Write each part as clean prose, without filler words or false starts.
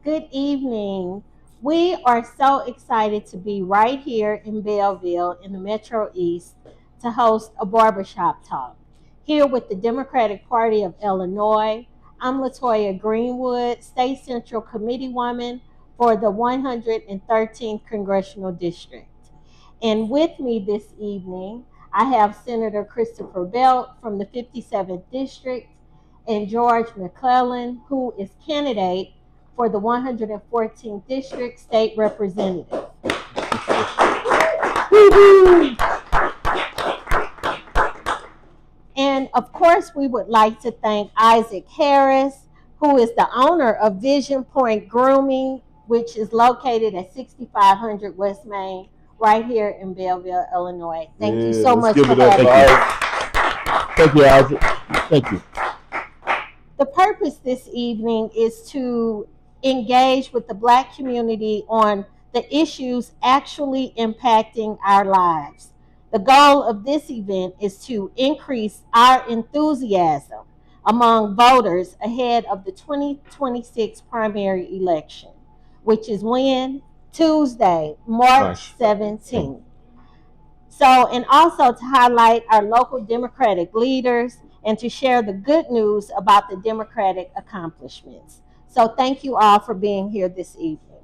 Good evening. We are so excited to be right here in Belleville in the Metro East to host a Barbershop Talk. Here with the Democratic Party of Illinois, I'm LaToya Greenwood, State Central Committeewoman for the 113th Congressional District. And with me this evening, I have Senator Christopher Belt from the 57th District and George McClellan, who is candidate for the 114th District State Representative. And of course, we would like to thank Isaac Harris, who is the owner of Vision Point Grooming, which is located at 6500 West Main, right here in Belleville, Illinois. Thank you so much for having us. Thank you, Isaac. Thank you. The purpose this evening is to engage with the Black community on the issues actually impacting our lives. The goal of this event is to increase our enthusiasm among voters ahead of the 2026 primary election, which is when? Tuesday, March 17th. So, and also to highlight our local Democratic leaders and to share the good news about the Democratic accomplishments. So, thank you all for being here this evening.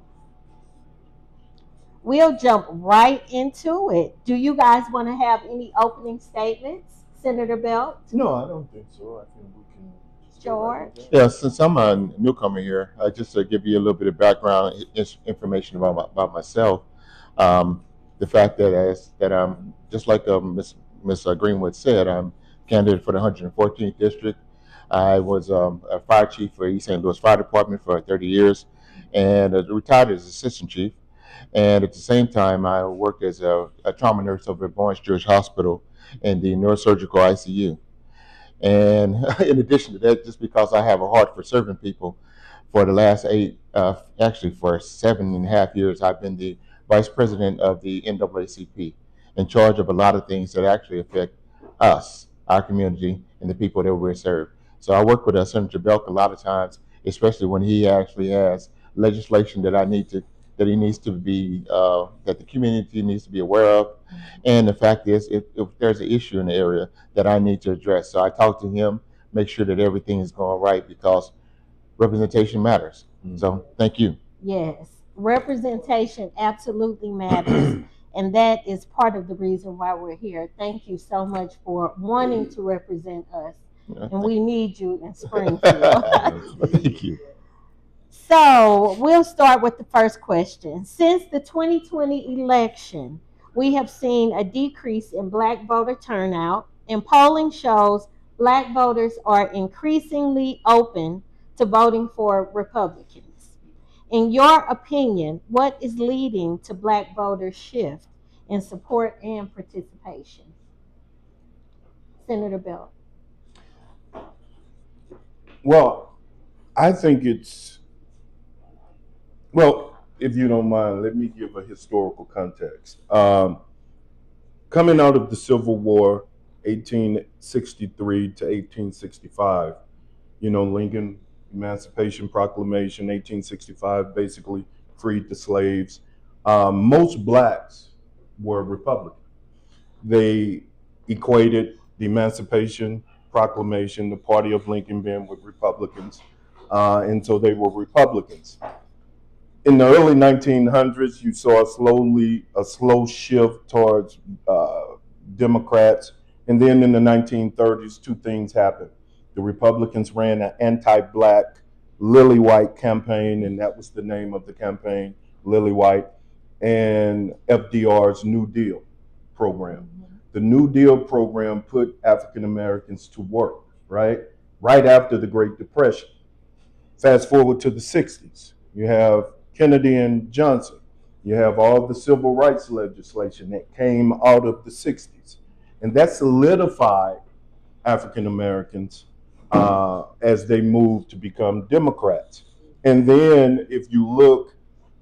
We'll jump right into it. Do you guys want to have any opening statements, Senator Belt? No, I don't think so. I think we can just George? Yeah, since I'm a newcomer here, I just to give you a little bit of background information about myself. The fact that I'm just like Miss Greenwood said, I'm candidate for the 114th district. I was a fire chief for East St. Louis Fire Department for 30 years, and retired as assistant chief. And at the same time, I worked as a trauma nurse over at Barnes Jewish Hospital in the neurosurgical ICU. And in addition to that, just because I have a heart for serving people, for the last actually for 7.5 years, I've been the vice president of the NAACP, in charge of a lot of things that actually affect us, our community, and the people that we serve. So I work with Senator Belk a lot of times, especially when he actually has legislation that he needs to be that the community needs to be aware of. And the fact is, if there's an issue in the area that I need to address, so I talk to him, make sure that everything is going right because representation matters. So thank you. Yes, representation absolutely matters. And that is part of the reason why we're here. Thank you so much for wanting to represent us. And we need you in Springfield. Thank you. So we'll start with the first question. Since the 2020 election, we have seen a decrease in Black voter turnout, and polling shows Black voters are increasingly open to voting for Republicans. In your opinion, what is leading to Black voters' shift in support and participation? Senator Bell. Well, I think if you don't mind, let me give a historical context. Coming out of the Civil War, 1863 to 1865, Lincoln Emancipation Proclamation, 1865, basically freed the slaves. Most Blacks were Republican. They equated the Emancipation Proclamation, the party of Lincoln being with Republicans, and so they were Republicans. In the early 1900s, you saw a slow shift towards Democrats, and then in the 1930s, two things happened. The Republicans ran an anti-Black Lily White campaign, and that was the name of the campaign, Lily White, and FDR's New Deal program. The New Deal program put African Americans to work, right after the Great Depression. Fast forward to the 60s. You have Kennedy and Johnson. You have all the civil rights legislation that came out of the 60s. And that solidified African Americans as they moved to become Democrats. And then if you look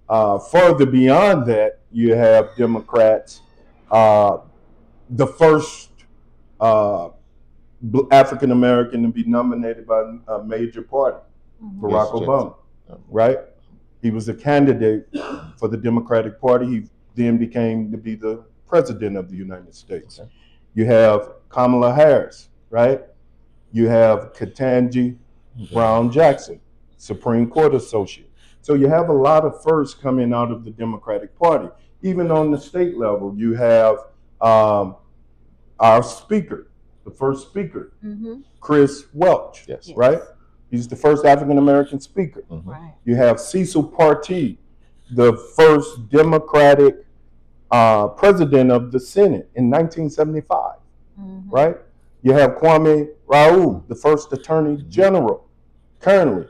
further beyond that, you have Democrats, the first African American to be nominated by a major party, Barack Obama, right? He was a candidate for the Democratic Party. He then became to be the president of the United States. Okay. You have Kamala Harris, right? You have Ketanji Brown Jackson, Supreme Court associate. So you have a lot of firsts coming out of the Democratic Party. Even on the state level, you have our speaker, the first speaker, Chris Welch, Yes. right? He's the first African American speaker. Right. You have Cecil Partee, the first Democratic president of the Senate in 1975, right? You have Kwame Raoul, the first Attorney General currently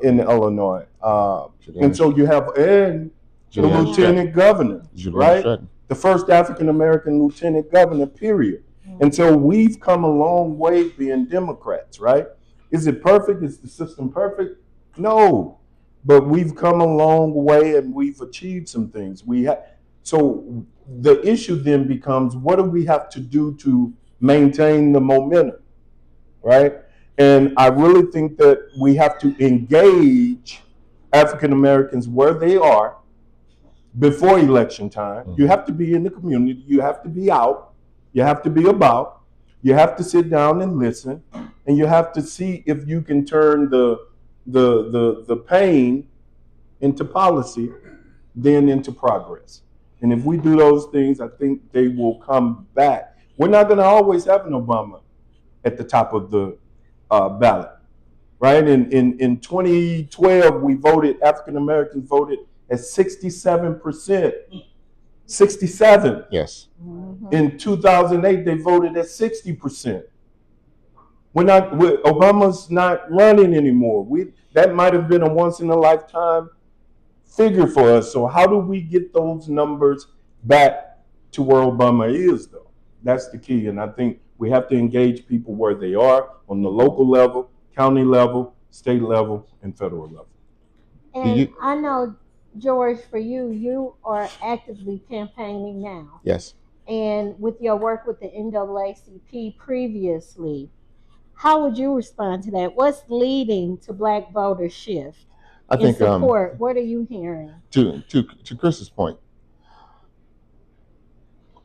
in Illinois. And so you have the Lieutenant Governor, right? The first African American Lieutenant Governor, period. And so we've come a long way being Democrats, right? Is it perfect? Is the system perfect? No. But we've come a long way and we've achieved some things. So the issue then becomes, what do we have to do to maintain the momentum, right? And I really think that we have to engage African Americans where they are before election time. You have to be in the community. You have to be out. You have to be about. You have to sit down and listen, and you have to see if you can turn the pain into policy, then into progress. And if we do those things, I think they will come back. We're not going to always have an Obama at the top of the ballot, right? In 2012, we voted, African Americans voted at 67%. 67. Yes. In 2008, they voted at 60%. Obama's not running anymore. That might have been a once in a lifetime figure for us. So how do we get those numbers back to where Obama is, though? That's the key. And I think we have to engage people where they are on the local level, county level, state level, and federal level. And I know, George, for you are actively campaigning now. Yes. And with your work with the NAACP previously, how would you respond to that? What's leading to Black voter shift? I think support. What are you hearing? To Chris's point,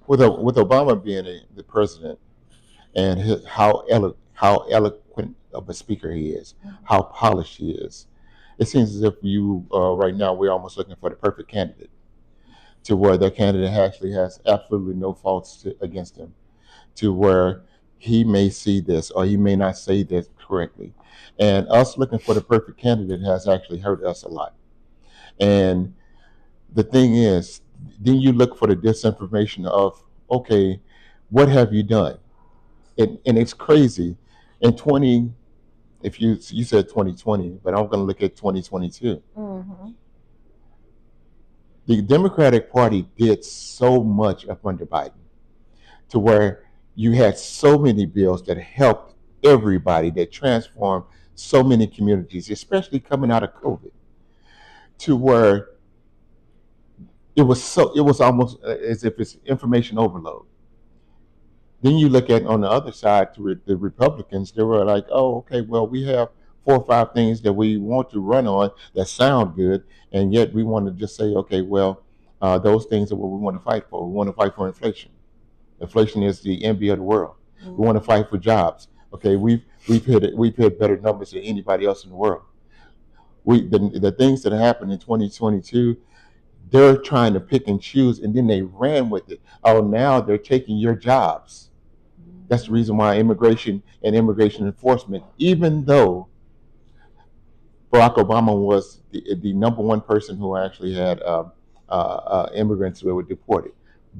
with Obama being the president and how eloquent of a speaker he is, how polished he is, it seems as if right now we're almost looking for the perfect candidate, to where that candidate actually has absolutely no faults against him, to where he may see this or he may not say this correctly. And us looking for the perfect candidate has actually hurt us a lot. And the thing is, then you look for the disinformation of, okay, what have you done? And it's crazy. If you said 2020, but I'm going to look at 2022. The Democratic Party did so much up under Biden, to where you had so many bills that helped everybody, that transformed so many communities, especially coming out of COVID, to where it was almost as if it's information overload. Then you look at on the other side, to the Republicans, they were like, oh, okay, well, we have 4 or 5 things that we want to run on that sound good, and yet we want to just say, okay, well, those things are what we want to fight for. We want to fight for inflation. Inflation is the envy of the world. We want to fight for jobs. Okay, we've hit better numbers than anybody else in the world. The things that happened in 2022, they're trying to pick and choose, and then they ran with it. Oh, now they're taking your jobs. That's the reason why immigration and immigration enforcement, even though Barack Obama was the number one person who actually had immigrants who were deported,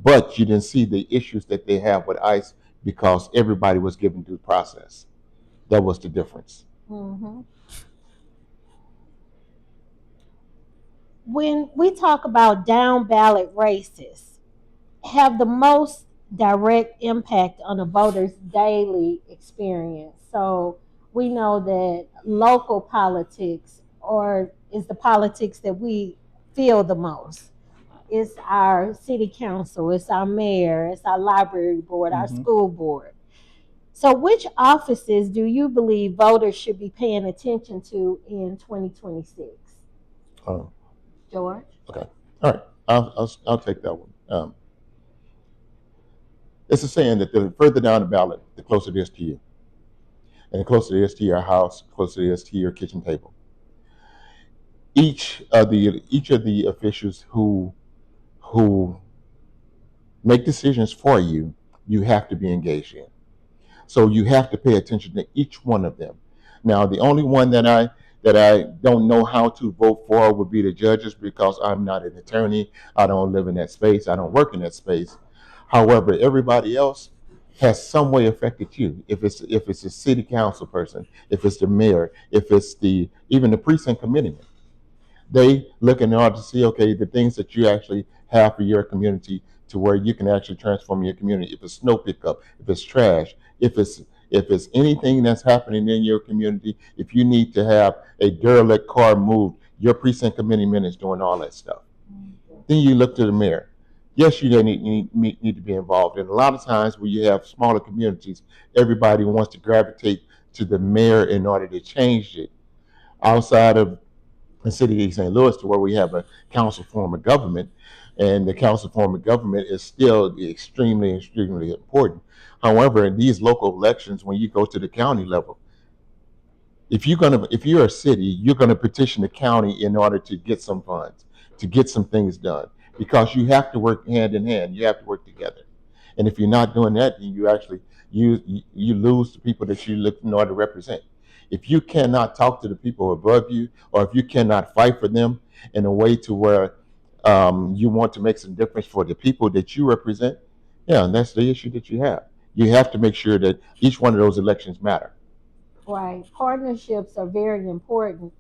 but you didn't see the issues that they have with ICE because everybody was given due process. That was the difference. When we talk about down ballot races, have the most direct impact on a voter's daily experience. So we know that local politics is the politics that we feel the most. It's our city council, it's our mayor, it's our library board, our school board. So which offices do you believe voters should be paying attention to in 2026? Oh, George? okay. All right. I'll take that one. It's a saying that the further down the ballot, the closer it is to you, and the closer it is to your house, the closer it is to your kitchen table. Each of the officials who make decisions for you, you have to be engaged in. So you have to pay attention to each one of them. Now, the only one that I don't know how to vote for would be the judges, because I'm not an attorney. I don't live in that space. I don't work in that space. However, everybody else has some way affected you. If it's a city council person, if it's the mayor, if it's even the precinct committeeman, they look in order to see, okay, the things that you actually have for your community, to where you can actually transform your community. If it's snow pickup, if it's trash, if it's anything that's happening in your community, if you need to have a derelict car moved, your precinct committeeman is doing all that stuff. Then you look to the mayor. Yes, you need to be involved. And a lot of times when you have smaller communities, everybody wants to gravitate to the mayor in order to change it. Outside of the city of St. Louis, to where we have a council form of government, and the council form of government is still extremely, extremely important. However, in these local elections, when you go to the county level, if you're a city, you're gonna petition the county in order to get some funds, to get some things done, because you have to work hand in hand. You have to work together. And if you're not doing that, then you lose the people that you look in order to represent. If you cannot talk to the people above you, or if you cannot fight for them in a way to where you want to make some difference for the people that you represent, yeah, and that's the issue that you have. You have to make sure that each one of those elections matter. Right. Partnerships are very important.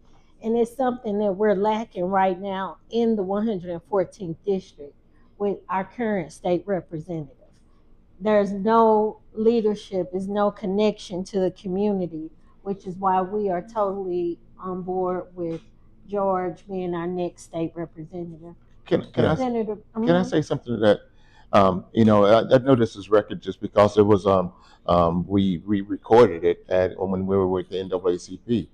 And it's something that we're lacking right now in the 114th district with our current state representative. There's no leadership, there's no connection to the community, which is why we are totally on board with George being our next state representative. Can I Senator, can I say something to that? I know this is record just because it was we recorded it when we were with the NAACP.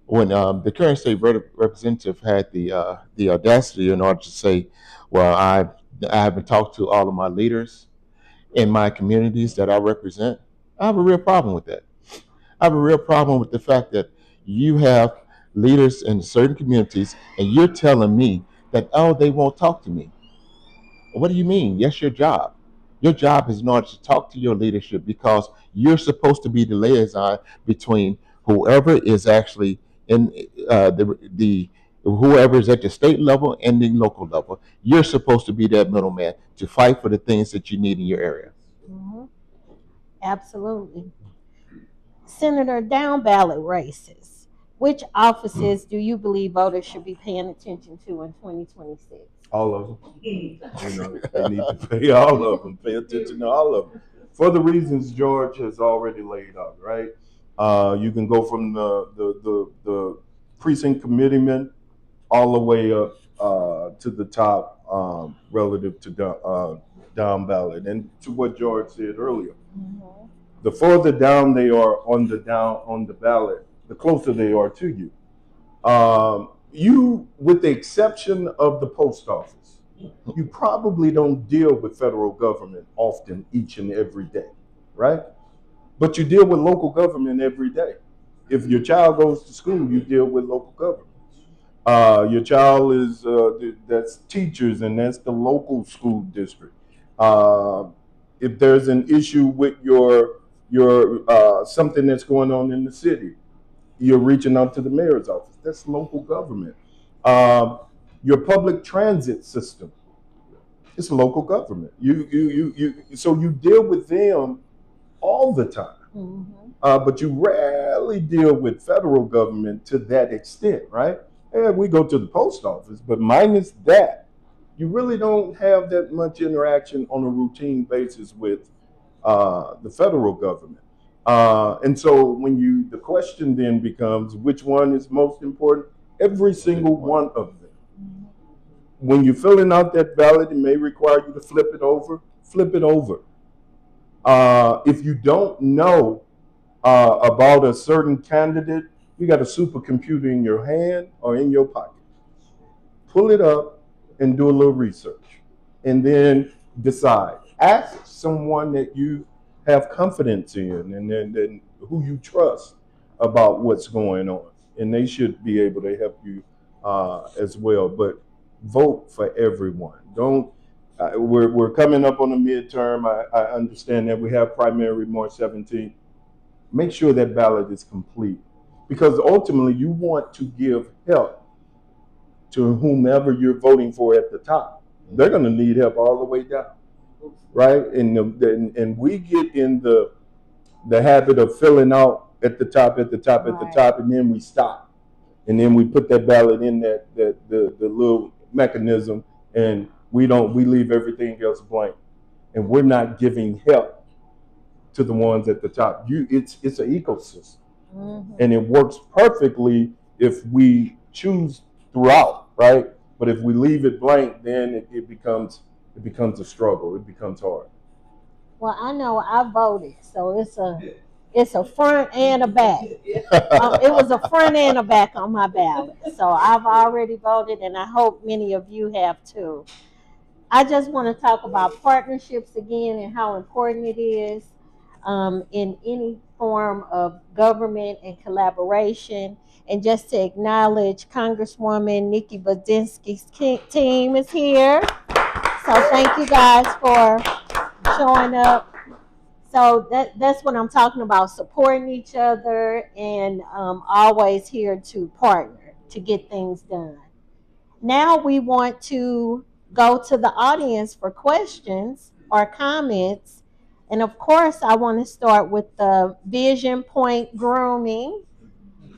When the current state representative had the audacity in order to say, "Well, I haven't talked to all of my leaders in my communities that I represent." I have a real problem with that. I have a real problem with the fact that you have leaders in certain communities, and you're telling me that, oh, they won't talk to me. What do you mean? Yes, your job. Your job is not to talk to your leadership, because you're supposed to be the liaison between whoever is actually in the whoever is at the state level and the local level. You're supposed to be that middleman to fight for the things that you need in your area. mhm, absolutely. Senator, down ballot races. Which offices do you believe voters should be paying attention to in 2026? All of them. They need to pay all of them. Pay attention to all of them for the reasons George has already laid out. Right. You can go from the precinct committeeman all the way up to the top, relative to down ballot, and to what George said earlier. Mhm. The further down they are on the ballot, the closer they are to you. You, with the exception of the post office, you probably don't deal with federal government often each and every day, right? But you deal with local government every day. If your child goes to school, you deal with local government. Your child is that's teachers, and that's the local school district. Uh, if there's an issue with your something that's going on in the city, you're reaching out to the mayor's office. That's local government. Um, your public transit system, it's local government. So you deal with them all the time. Mhm. But you rarely deal with federal government to that extent, right? Yeah, we go to the post office, but minus that, you really don't have that much interaction on a routine basis with the federal government. And so the question then becomes, which one is most important? Every single one of them. When you're filling out that ballot, it may require you to flip it over. Flip it over. If you don't know about a certain candidate, you got a supercomputer in your hand or in your pocket. pull it up and do a little research, and then decide. Ask someone that you have confidence in, and then who you trust about what's going on, and they should be able to help you as well. But vote for everyone. Don't. We're coming up on the midterm. I understand that we have primary March 17th. Make sure that ballot is complete, because ultimately you want to give help to whomever you're voting for at the top. They're going to need help all the way down, right? And we get in the habit of filling out at the top, at the top, at the top, and then we stop, and then we put that ballot in the little mechanism, and we leave everything else blank, and we're not giving help to the ones at the top. It's an ecosystem, and it works perfectly if we choose throughout, right? But if we leave it blank, then it becomes a struggle. It becomes hard. Well, I know I voted, so it's a front and a back. It was a front and a back on my ballot, so I've already voted, and I hope many of you have too. I just want to talk about partnerships again and how important it is in any form of government and collaboration. And just to acknowledge Congresswoman Nikki Budinski's team is here. So thank you guys for showing up. So that's what I'm talking about, supporting each other and always here to partner to get things done. Now we want to go to the audience for questions or comments. And of course, I want to start with the Vision Point Grooming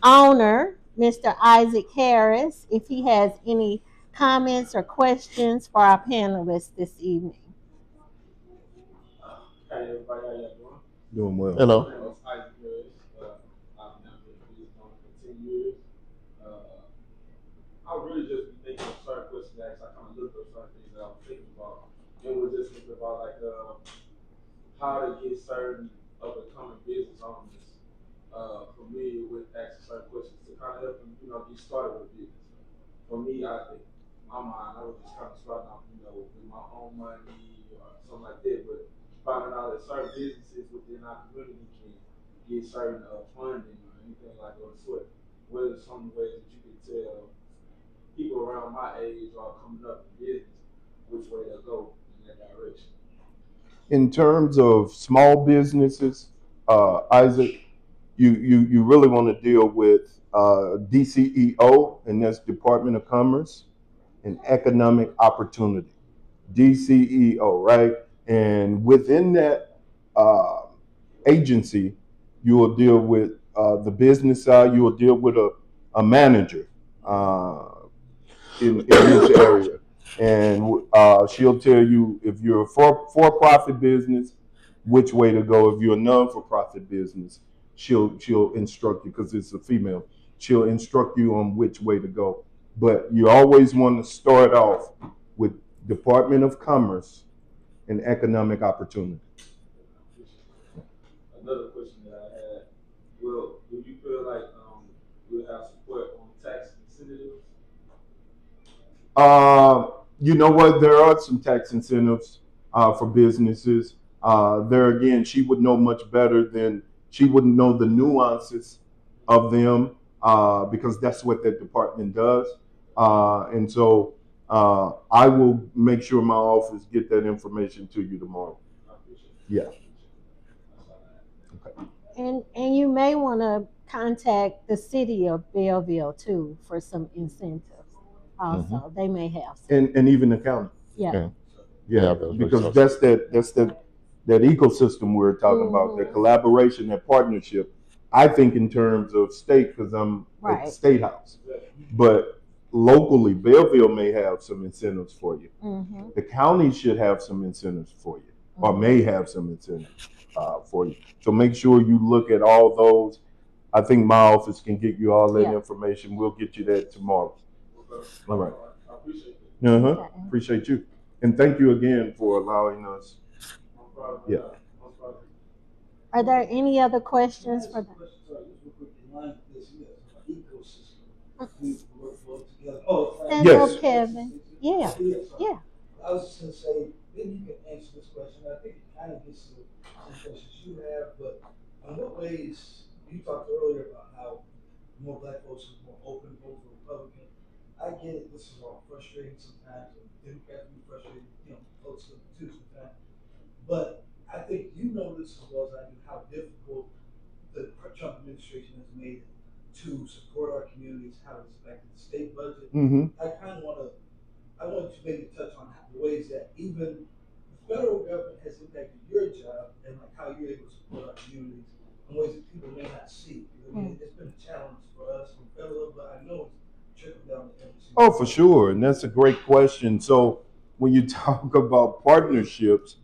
owner, Mr. Isaac Harris, if he has any comments or questions for our panelists this evening. Hey everybody, how y'all doing? Doing well. Hello. My name is Isaac Harris. I've now been in business for 10 years. I really just be thinking of certain questions that I kind of looked up certain things that I was thinking about. And was just thinking about like how to get certain up and coming business owners familiar with asking certain questions to kind of help them, get started with business. For me, I think in my mind, I was just kind of starting off, with my own money or something like that. But finding out that certain businesses within our community can get certain funding or anything like that sort. What are some ways that you can tell people around my age or coming up in business which way to go in that direction? In terms of small businesses, Isaac, you really want to deal with DCEO, and that's Department of Commerce and Economic Opportunity. DCEO, right? And within that agency, you will deal with the business side. You will deal with a manager in each area, and she'll tell you if you're a for-profit business, which way to go. If you're a non-for-profit business, she'll instruct you, because it's a female. She'll instruct you on which way to go. But you always want to start off with Department of Commerce and Economic Opportunity. Another question that I had, well, do you feel like you'll have support on tax incentives? You know what? There are some tax incentives for businesses. There again, she would know much better than she wouldn't know the nuances of them because that's what that department does. And so I will make sure my office get that information to you tomorrow. Yeah. Okay. And you may want to contact the city of Belleville too for some incentives. Also, they may have some. And even the county. Yeah. Yeah, because that's that ecosystem we're talking about, that collaboration, that partnership. I think in terms of state, because I'm at the State House, but locally, Belleville may have some incentives for you. The county should have some incentives for you, or may have some incentives for you. So make sure you look at all those. I think my office can get you all that information. We'll get you that tomorrow. All right. I appreciate it. Appreciate you. And thank you again for allowing us. Yeah. Are there any other questions for them? Yes. case, you talked earlier about how more black folks are more open to vote for Republican. I get it. This is all frustrating sometimes, and Democrats be frustrated, folks too sometimes. But I think you know this as well as I do how difficult the Trump administration has made it to support our communities, how it's affected the state budget. I kind of I want to maybe touch on the ways that even the federal government has impacted your job and like how you're able to support our communities in ways that people may not see. I mean, it's been a challenge for us from federal, but I know it's trickled down to every single. Oh, for sure, and that's a great question. So when you talk about partnerships,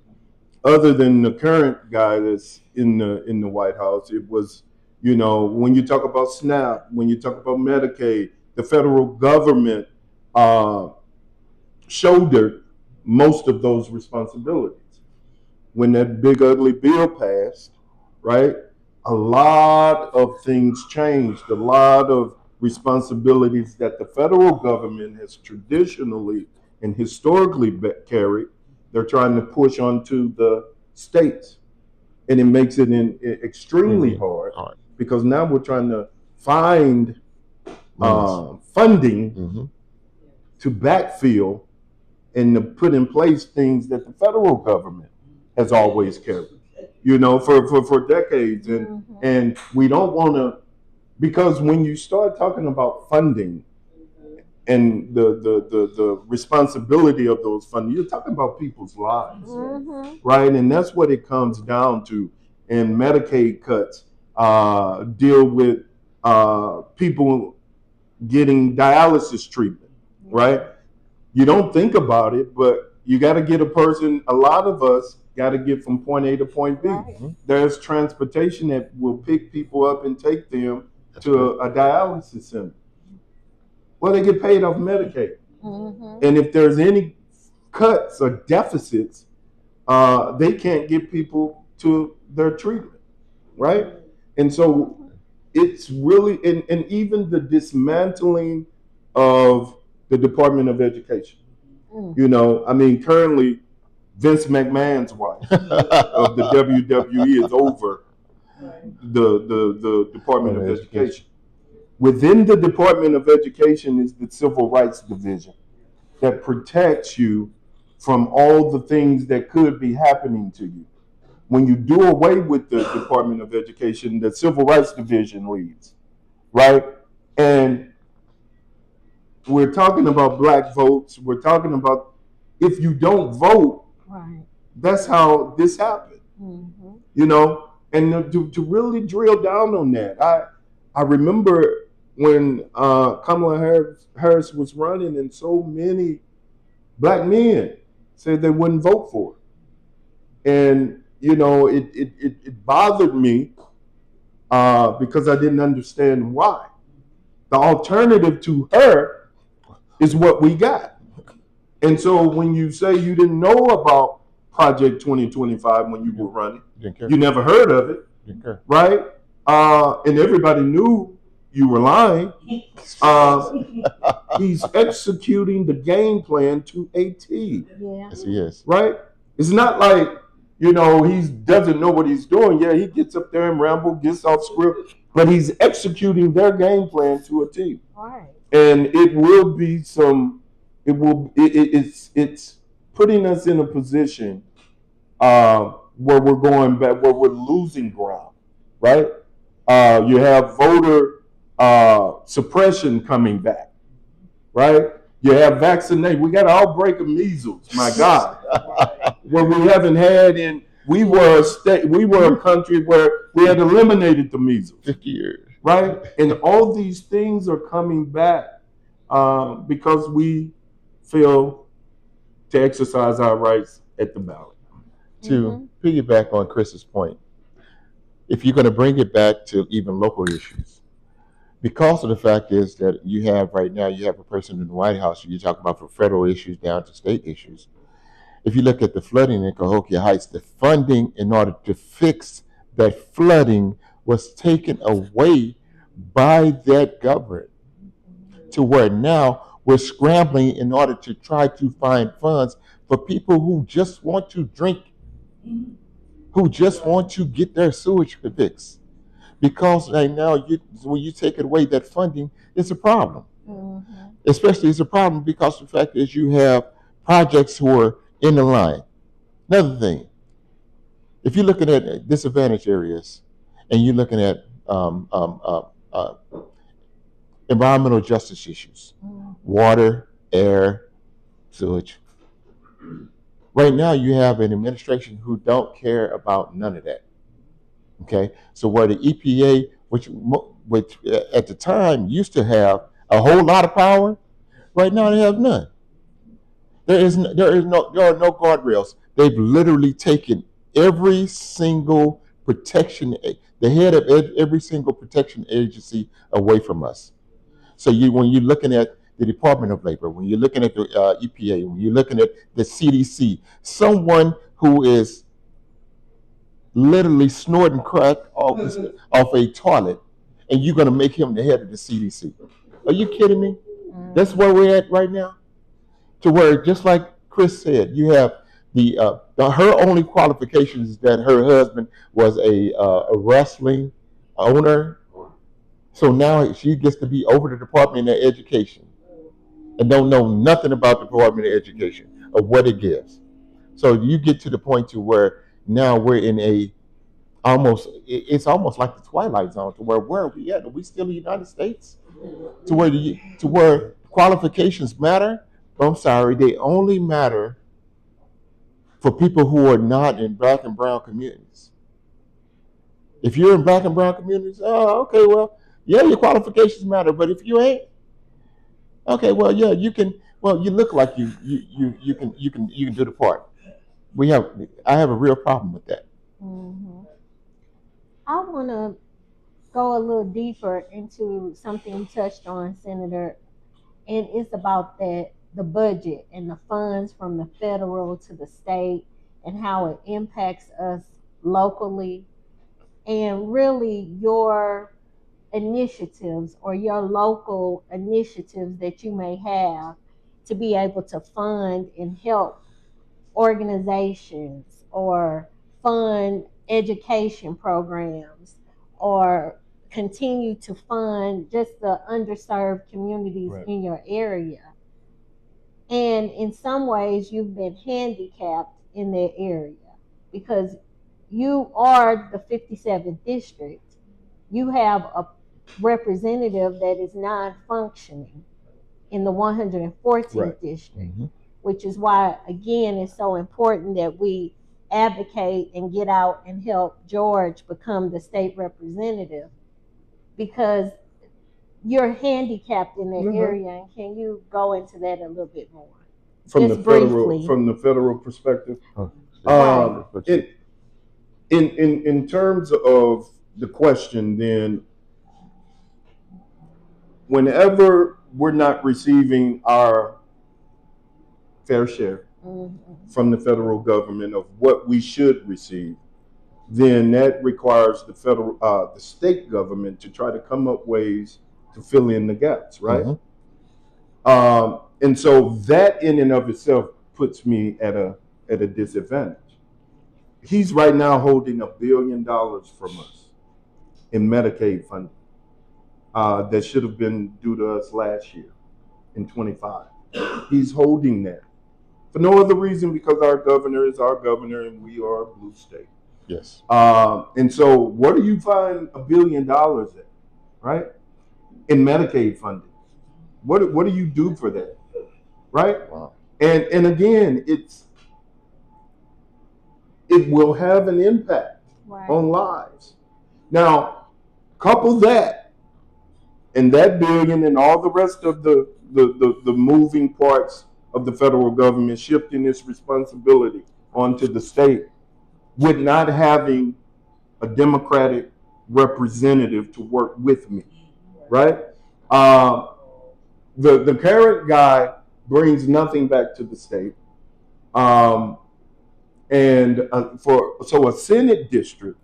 other than the current guy that's in the White House, it was, when you talk about SNAP, when you talk about Medicaid, the federal government shouldered most of those responsibilities. When that big ugly bill passed, right, a lot of things changed. A lot of responsibilities that the federal government has traditionally and historically carried, they're trying to push onto the states. And it makes it extremely hard because now we're trying to find funding to backfill and to put in place things that the federal government has always carried, for decades. And we don't want to, because when you start talking about funding and the responsibility of those funding, you're talking about people's lives, right? And that's what it comes down to. And Medicaid cuts deal with people getting dialysis treatment, right? You don't think about it, but you got to get a lot of us got to get from point A to point B. There's transportation that will pick people up and take them to a dialysis center. Well, they get paid off Medicaid. And if there's any cuts or deficits, they can't get people to their treatment, right? And so it's really, and even the dismantling of the Department of Education. Currently, Vince McMahon's wife of the WWE is over the Department of Education. Within the Department of Education is the Civil Rights Division that protects you from all the things that could be happening to you. When you do away with the Department of Education, the Civil Rights Division leads, right? And we're talking about black votes. We're talking about if you don't vote, that's how this happened, And to really drill down on that, I remember when Kamala Harris was running, and so many black men said they wouldn't vote for her, and it bothered me because I didn't understand why. The alternative to her is what we got. And so when you say you didn't know about Project 2025 when you were running, you never heard of it, right? And everybody knew you were lying. He's executing the game plan to a T. Yes, he is. Right? It's not like, he doesn't know what he's doing. Yeah, he gets up there and ramble, gets off script, but he's executing their game plan to a T. Right. And it will be it's putting us in a position where we're going back, where we're losing ground, right? You have voter suppression coming back, right? You have vaccination. We got an outbreak of measles, my God, where we haven't had we were a country where we had eliminated the measles. 50 years. Right? And all these things are coming back because we fail to exercise our rights at the ballot. To piggyback on Chris's point, if you're going to bring it back to even local issues, because of the fact is that you have a person in the White House, you talk about from federal issues down to state issues. If you look at the flooding in Cahokia Heights, the funding in order to fix that flooding was taken away by that government, to where now we're scrambling in order to try to find funds for people who just want to drink, who just want to get their sewage fixed. because right now when you take it away, that funding, it's a problem. Especially it's a problem because the fact is you have projects who are in the line. Another thing, if you're looking at disadvantaged areas and you're looking at environmental justice issues, water, air, sewage. Right now, you have an administration who don't care about none of that. Okay, so where the EPA, which at the time used to have a whole lot of power, right now they have none. There are no guardrails. They've literally taken every single protection, the head of every single protection agency away from us. So when you're looking at the Department of Labor, when you're looking at the EPA, when you're looking at the CDC, someone who is literally snorting crack off a toilet, and you're going to make him the head of the CDC. Are you kidding me? That's where we're at right now. To where, just like Chris said, you have her only qualifications is that her husband was a wrestling owner. So now she gets to be over the Department of Education and don't know nothing about the Department of Education or what it gives. So you get to the point to where now we're in it's almost like the Twilight Zone, to where are we at? Are we still in the United States? To where qualifications matter? I'm sorry, they only matter for people who are not in black and brown communities. If you're in black and brown communities, oh, okay, well, yeah, your qualifications matter. But if you ain't, okay, well, yeah, you can. Well, you look like you can do the part. I have a real problem with that. I want to go a little deeper into something you touched on, Senator, and it's about the budget and the funds from the federal to the state and how it impacts us locally, and really your initiatives or your local initiatives that you may have to be able to fund and help organizations or fund education programs or continue to fund just the underserved communities in your area. And in some ways, you've been handicapped in that area because you are the 57th district. You have a representative that is non-functioning in the 114th district, which is why, again, it's so important that we advocate and get out and help George become the state representative, because you're handicapped in that area. And can you go into that a little bit more? From Just the briefly. from the federal perspective, in terms of the question, then whenever we're not receiving our fair share from the federal government of what we should receive, then that requires the state government to try to come up ways to fill in the gaps, right? And so that in and of itself puts me at a disadvantage. He's right now holding $1 billion from us in Medicaid funding that should have been due to us last year in 25. He's holding that for no other reason because our governor is our governor and we are a blue state. Yes. And so where do you find $1 billion at, right? In Medicaid funding. What do you do for that? Right? Wow. And again, it will have an impact on lives. Now, couple that and that billion and all the rest of the moving parts of the federal government shifting its responsibility onto the state with not having a Democratic representative to work with me, right? The current guy brings nothing back to the state. So a Senate district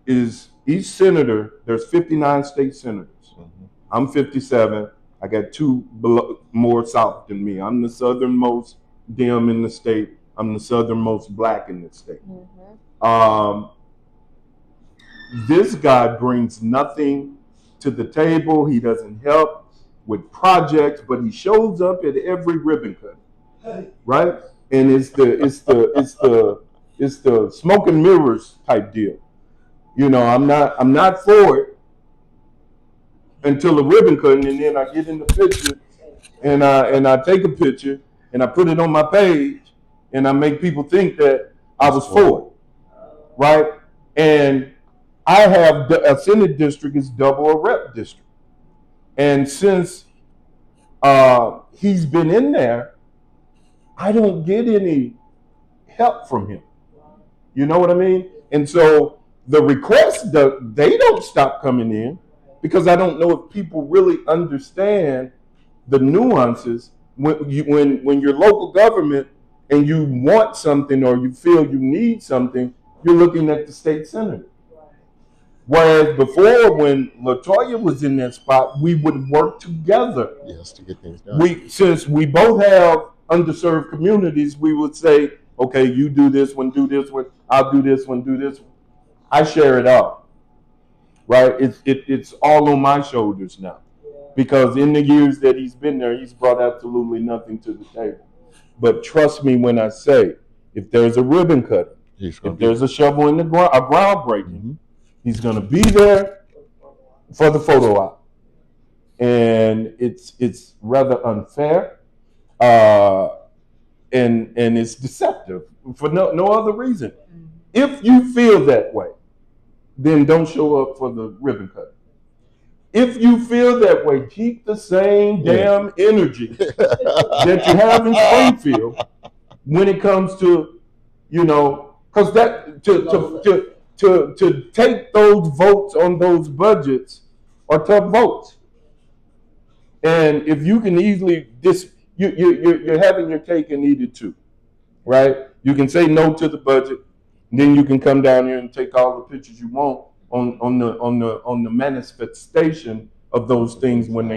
is each senator, there's 59 state senators. I'm 57. I got two more south than me. I'm the southernmost Dem in the state. I'm the southernmost black in the state. this guy brings nothing to the table. He doesn't help with projects, but he shows up at every ribbon cut, right? And it's the smoke and mirrors type deal. You know, I'm not for it until the ribbon cutting, and then I get in the picture and I take a picture and I put it on my page and I make people think that I was for it, right? And I have a Senate district is double a rep district, and since he's been in there, I don't get any help from him. You know what I mean? And so the requests, they don't stop coming in because I don't know if people really understand the nuances when you're local government and you want something or you feel you need something, you're looking at the state senator. Whereas before, when LaToya was in that spot, we would work together. Yes, to get things done. Since we both have underserved communities, we would say, okay, you do this one, I'll do this one, do this one. I share it all, right? It's all on my shoulders now, because in the years that he's been there, he's brought absolutely nothing to the table. But trust me when I say, if there's a ribbon cutting, if there's a shovel in the groundbreaking, he's going to be there for the photo op. And it's rather unfair, and it's deceptive for no other reason. If you feel that way, then don't show up for the ribbon cutting. If you feel that way, keep the same damn energy that you have in Springfield when it comes to, you know, because that to take those votes on those budgets are tough votes. And if you can easily you're having your cake and eat it too, right? You can say no to the budget, and then you can come down here and take all the pictures you want on the manifestation of those things when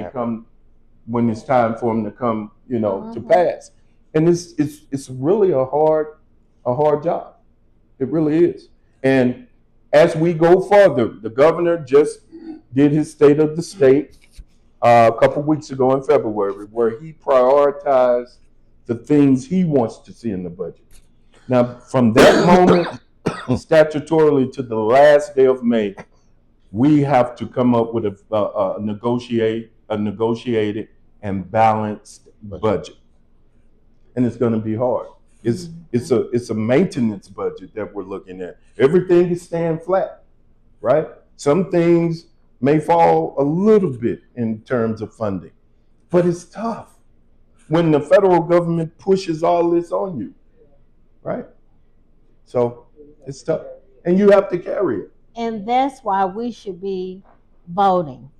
it's time for them to come, you know, to pass. And it's really a hard job. It really is. And as we go further, the governor just did his state of the state a couple weeks ago in February, where he prioritized the things he wants to see in the budget. Now, from that moment, statutorily to the last day of May, we have to come up with a negotiated and balanced budget, and it's going to be hard. It's a maintenance budget that we're looking at. Everything is staying flat, right? Some things may fall a little bit in terms of funding, but it's tough when the federal government pushes all this on you, right? So it's tough, and you have to carry it. And that's why we should be voting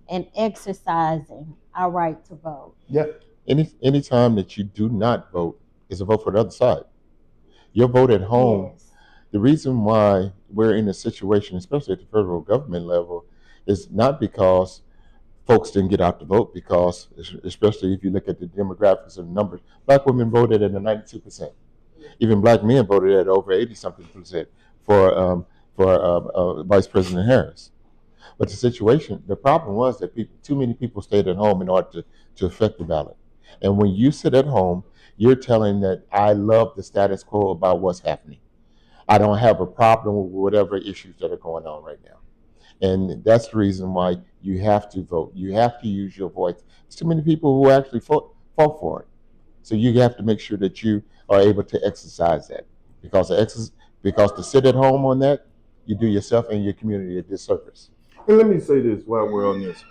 and exercising our right to vote. Yeah. Any time that you do not vote is a vote for the other side. Your vote at home. Yes. The reason why we're in a situation, especially at the federal government level, is not because folks didn't get out to vote, because especially if you look at the demographics and numbers, black women voted at a 92%. Even black men voted at over 80-something% for Vice President Harris. But the problem was that too many people stayed at home in order to affect the ballot. And when you sit at home, you're telling that I love the status quo about what's happening. I don't have a problem with whatever issues that are going on right now. And that's the reason why you have to vote. You have to use your voice. There's too many people who actually fought for it. So you have to make sure that you are able to exercise that. Because to sit at home on that, you do yourself and your community a disservice. And let me say this while we're on this.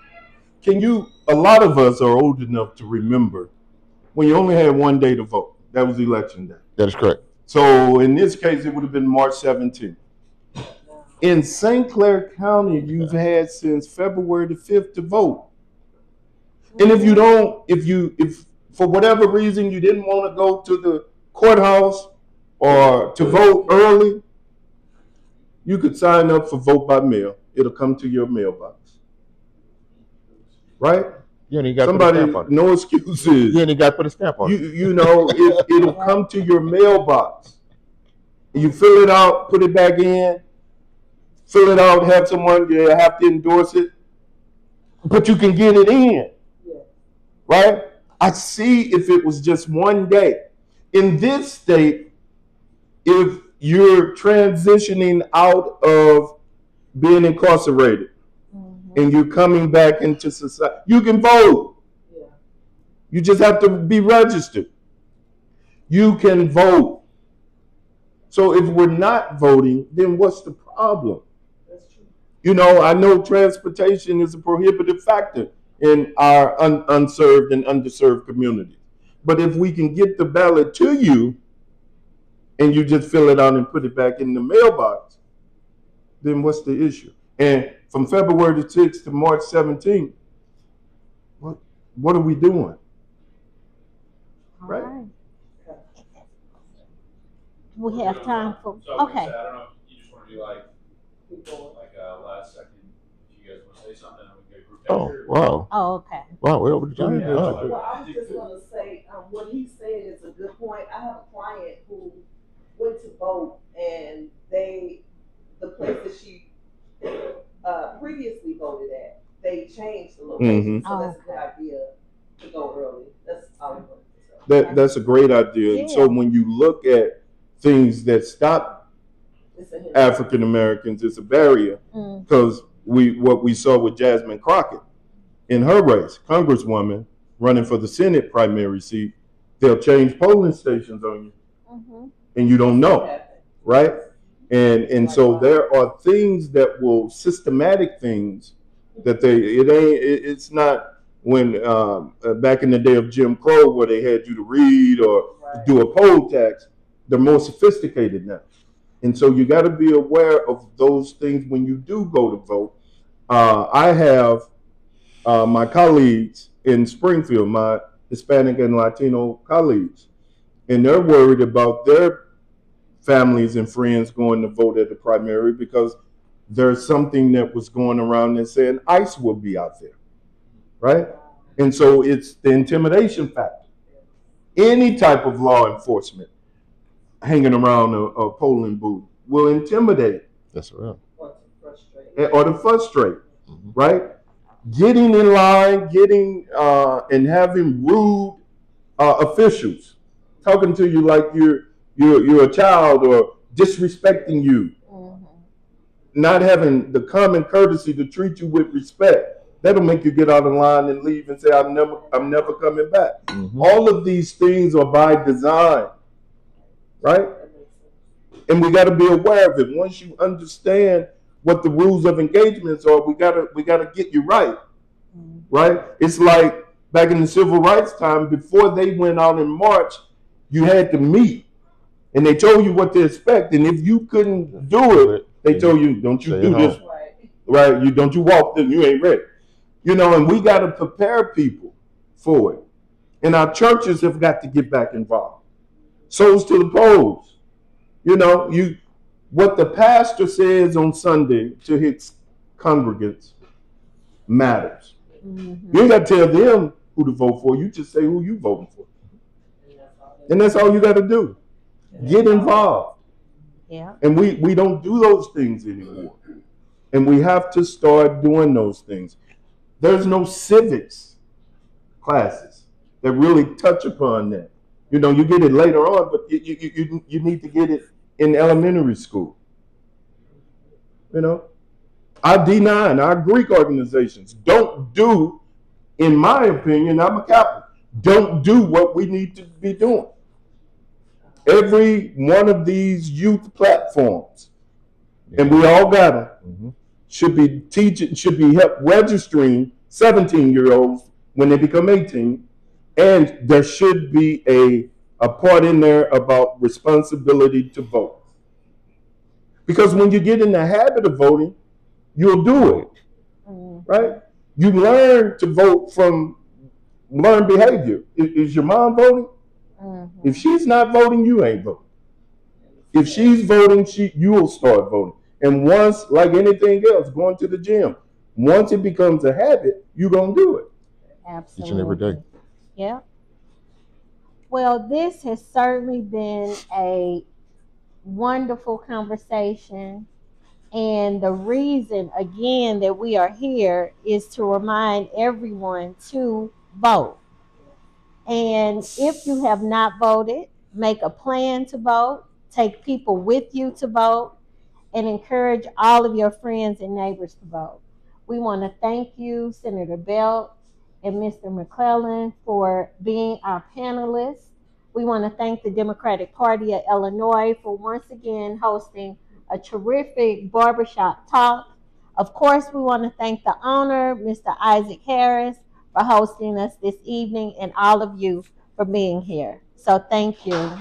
A lot of us are old enough to remember when you only had one day to vote. That was election day. That is correct. So in this case, it would have been March 17th. In St. Clair County, you've had since February the 5th to vote. And if for whatever reason you didn't want to go to the courthouse or to vote early, you could sign up for vote by mail. It'll come to your mailbox. Right? You ain't got to put a stamp on it. No excuses. You ain't got to put a stamp on it. You know, it'll come to your mailbox. You fill it out, put it back in, fill it out, have someone have to endorse it, but you can get it in, right? I see if it was just one day. In this state, if you're transitioning out of being incarcerated and you're coming back into society, you can vote. You just have to be registered. You can vote. So if we're not voting, then what's the problem? That's true. You know, I know transportation is a prohibitive factor in our unserved and underserved communities. But if we can get the ballot to you and you just fill it out and put it back in the mailbox, then what's the issue? And from February the 6th to March 17th, what are we doing? Right? We have time for, so okay. I don't know if you just want to do like last second, if you guys want to say something, and we can get a group picture. Wow. Oh, okay. Wow, we're over the time. Yeah. Well, I was just going to say, what he said is a good point. I have a client who went to vote, and the place that she previously voted at, they changed the location. So that's a good idea to go early. That's all I wanted to say. That's a great idea. And so when you look at things that stop African Americans, it's a barrier, because what we saw with Jasmine Crockett in her race, Congresswoman running for the Senate primary seat, they'll change polling stations on you, and you don't know, right? And so there are things that will systematic things that it's not when back in the day of Jim Crow where they had you to read or do a poll tax. They're more sophisticated now. And so you got to be aware of those things when you do go to vote. I have my colleagues in Springfield, my Hispanic and Latino colleagues, and they're worried about their families and friends going to vote at the primary because there's something that was going around that said ICE will be out there, right? And so it's the intimidation factor. Any type of law enforcement hanging around a polling booth will intimidate. That's right. Or to frustrate, right? Getting in line, and having rude officials talking to you like you're a child or disrespecting you, not having the common courtesy to treat you with respect. That'll make you get out of line and leave and say, I'm never coming back. All of these things are by design, right? And we got to be aware of it. Once you understand what the rules of engagements are, we gotta get you right, right? It's like back in the civil rights time, before they went out in March, you had to meet, and they told you what to expect. And if you couldn't do it, they told you, don't you do this, right? Don't you walk this, you ain't ready. You know, and we got to prepare people for it. And our churches have got to get back involved. Souls to the polls. You know, what the pastor says on Sunday to his congregants matters. You ain't got to tell them who to vote for. You just say who you voting for. And that's all you got to do. Get involved. Yeah. And we don't do those things anymore. And we have to start doing those things. There's no civics classes that really touch upon that. You know, you get it later on, but you need to get it in elementary school. You know, our D9, our Greek organizations don't do, in my opinion, I'm a Catholic, don't do what we need to be doing. Every one of these youth platforms, and we all got them, should be teaching, should be help registering 17-year-olds when they become 18, and there should be a part in there about responsibility to vote. Because when you get in the habit of voting, you'll do it, right? You learn to vote from learned behavior. Is your mom voting? If she's not voting, you ain't voting. If she's voting, you will start voting. And once, like anything else, going to the gym, once it becomes a habit, you're going to do it. Absolutely. Each and every day. Yeah. Well, this has certainly been a wonderful conversation. And the reason, again, that we are here is to remind everyone to vote. And if you have not voted, make a plan to vote, take people with you to vote, and encourage all of your friends and neighbors to vote. We want to thank you, Senator Belt and Mr. McClellan, for being our panelists. We want to thank the Democratic Party of Illinois for once again hosting a terrific barbershop talk. Of course, we want to thank the owner, Mr. Isaac Harris, for hosting us this evening, and all of you for being here. So thank you.